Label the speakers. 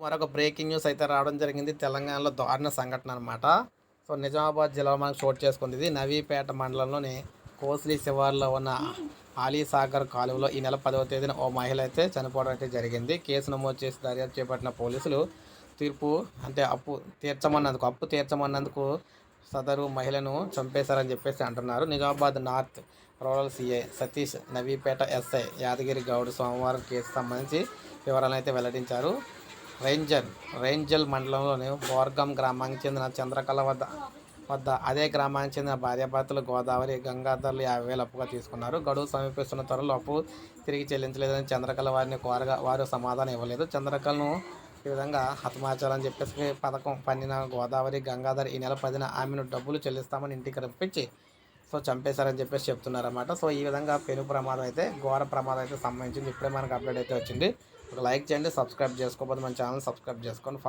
Speaker 1: మరొక breaking news అయితే రావడం జరిగింది. తెలంగాణలో దారుణ సంఘటన అనమాట. సో నిజామాబాద్ జిల్లాలో మనకు చోటు చేసుకుంది. ఇది నవీపేట మండలంలోని కోస్లీ శివార్లో ఉన్న అలీసాగర్ కాలువలో ఈ నెల 10వ తేదీన ఓ మహిళ అయితే చనిపోవడం అయితే జరిగింది. కేసు నమోదు చేసి దర్యాప్తు చేపట్టిన పోలీసులు తీర్పు అంటే అప్పు తీర్చమన్నందుకు సదరు మహిళను చంపేశారని చెప్పేసి అంటున్నారు. Nizamabad north rural CI Satish, Navipet SI Yadagiri Goud సోమవారం కేసు సంబంధించి వివరాలను అయితే వెల్లడించారు. రేంజల్ మండలంలోని బోర్గం గ్రామానికి చెందిన చంద్రకళ వద్ద అదే గ్రామానికి చెందిన భార్యాభర్తలు గోదావరి, గంగాధర్లు 50,000 అప్పుగా తీసుకున్నారు. గడువు సమీపిస్తున్న త్వరలో అప్పు తిరిగి చెల్లించలేదని చంద్రకళ వారిని కోరగా వారు సమాధానం ఇవ్వలేదు. చంద్రకళను ఈ విధంగా హతమార్చాలని చెప్పేసి పథకం పన్నిన గోదావరి, గంగాధర్ ఈ నెల 10న ఆమెను డబ్బులు చెల్లిస్తామని ఇంటికి రప్పించి చంపేశారని చెప్పేసి చెప్తున్నారన్నమాట. సో ఈ విధంగా పెను ప్రమాదం అయితే ఘోర ప్రమాదం అయితే సంభవించింది. ఇప్పుడే మనకు అప్డేట్ అయితే వచ్చింది. ఒక లైక్ చేయండి, సబ్స్క్రైబ్ చేసుకోకపోతే మన ఛానల్ సబ్స్క్రైబ్ చేసుకొని